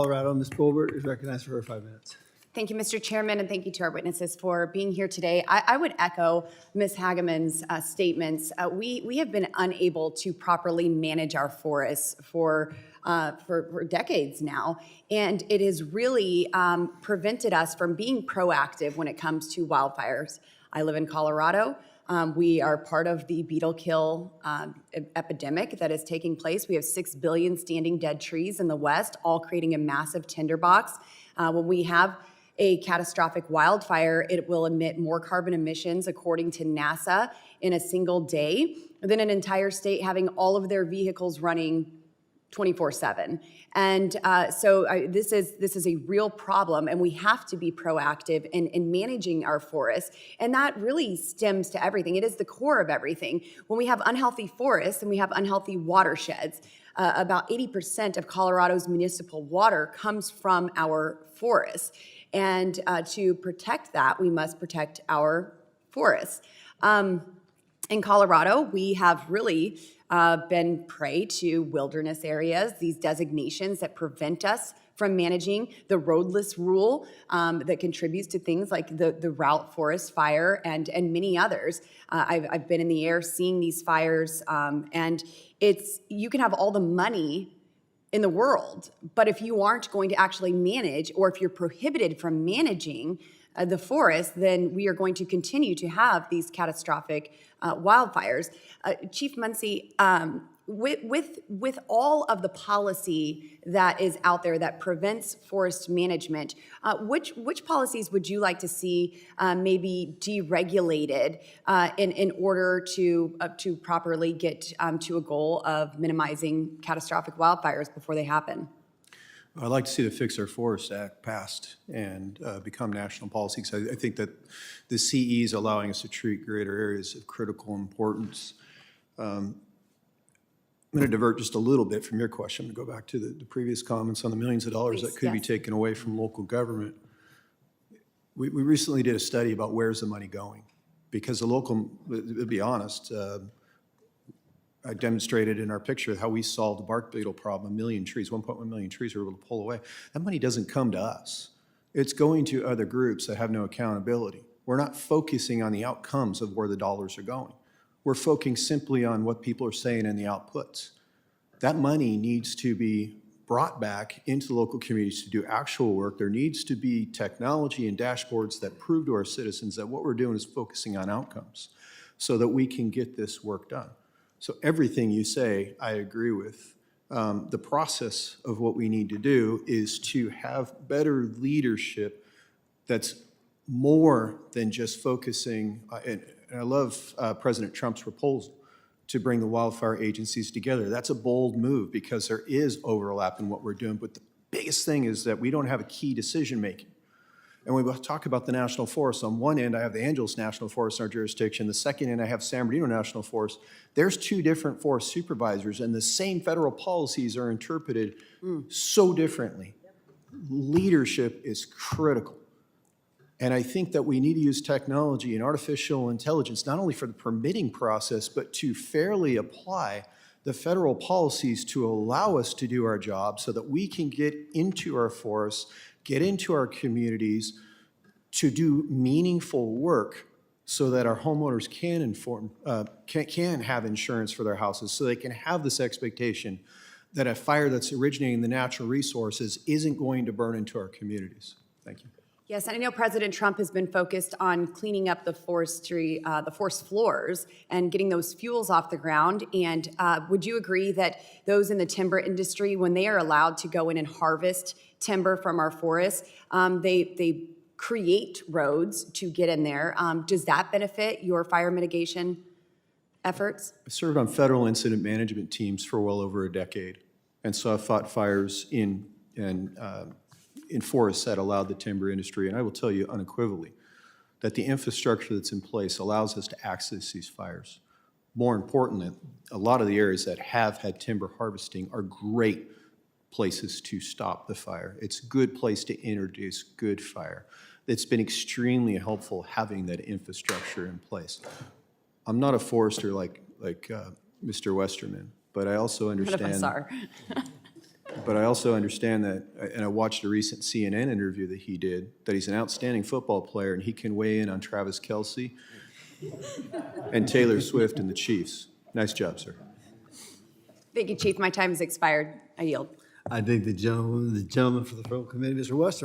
Colorado. Ms. Boebert is recognized for her 5 minutes. Thank you, Mr. Chairman, and thank you to our witnesses for being here today. I would echo Ms. Hageman's statements. We have been unable to properly manage our forests for decades now, and it has really prevented us from being proactive when it comes to wildfires. I live in Colorado. We are part of the beetle kill epidemic that is taking place. We have 6 billion standing dead trees in the West, all creating a massive tinderbox. When we have a catastrophic wildfire, it will emit more carbon emissions, according to NASA, in a single day than an entire state having all of their vehicles running 24/7. And this is a real problem, and we have to be proactive in managing our forests. And that really stems to everything. It is the core of everything. When we have unhealthy forests and we have unhealthy watersheds, about 80% of Colorado's municipal water comes from our forests. And to protect that, we must protect our forests. In Colorado, we have really been prey to wilderness areas, these designations that prevent us from managing the roadless rule that contributes to things like the Route Forest Fire and many others. I've been in the air seeing these fires, and you can have all the money in the world, but if you aren't going to actually manage, or if you're prohibited from managing the forest, then we are going to continue to have these catastrophic wildfires. Chief Muncy, with all of the policy that is out there that prevents forest management, which policies would you like to see maybe deregulated in order to properly get to a goal of minimizing catastrophic wildfires before they happen? I'd like to see the Fix Our Forest Act passed and become national policy, because I think that the CE is allowing us to treat greater areas of critical importance. I'm going to divert just a little bit from your question to go back to the previous comments on the millions of dollars that could be taken away from local government. We recently did a study about where's the money going, because the local, to be honest, I demonstrated in our picture how we solved the bark beetle problem. 1 million trees, 1.1 million trees we were able to pull away. That money doesn't come to us. It's going to other groups that have no accountability. We're not focusing on the outcomes of where the dollars are going. We're focusing simply on what people are saying in the outputs. That money needs to be brought back into the local communities to do actual work. There needs to be technology and dashboards that prove to our citizens that what we're doing is focusing on outcomes so that we can get this work done. So everything you say, I agree with. The process of what we need to do is to have better leadership that's more than just focusing, and I love President Trump's proposal to bring the wildfire agencies together. That's a bold move because there is overlap in what we're doing, but the biggest thing is that we don't have a key decision making. And when we talk about the national forest, on one end I have the Angeles National Forest in our jurisdiction, the second end I have San Bernardino National Forest. There's 2 different forest supervisors, and the same federal policies are interpreted so differently. Leadership is critical. And I think that we need to use technology and artificial intelligence not only for the permitting process, but to fairly apply the federal policies to allow us to do our job so that we can get into our forests, get into our communities to do meaningful work so that our homeowners can have insurance for their houses, so they can have this expectation that a fire that's originating in the natural resources isn't going to burn into our communities. Thank you. Yes, and I know President Trump has been focused on cleaning up the forestry, the forest floors, and getting those fuels off the ground. And would you agree that those in the timber industry, when they are allowed to go in and harvest timber from our forests, they create roads to get in there? Does that benefit your fire mitigation efforts? I served on federal incident management teams for well over a decade, and so I've fought fires in forests that allowed the timber industry, and I will tell you unequivocally that the infrastructure that's in place allows us to access these fires. More importantly, a lot of the areas that have had timber harvesting are great places to stop the fire. It's a good place to introduce good fire. It's been extremely helpful having that infrastructure in place. I'm not a forester like Mr. Westerman, but I also understand. But I also understand that, and I watched a recent CNN interview that he did, that he's an outstanding football player, and he can weigh in on Travis Kelce and Taylor Swift and the Chiefs. Nice job, sir. Thank you, Chief. My time has expired. I yield. I think the gentleman for the full committee, Mr. Wester.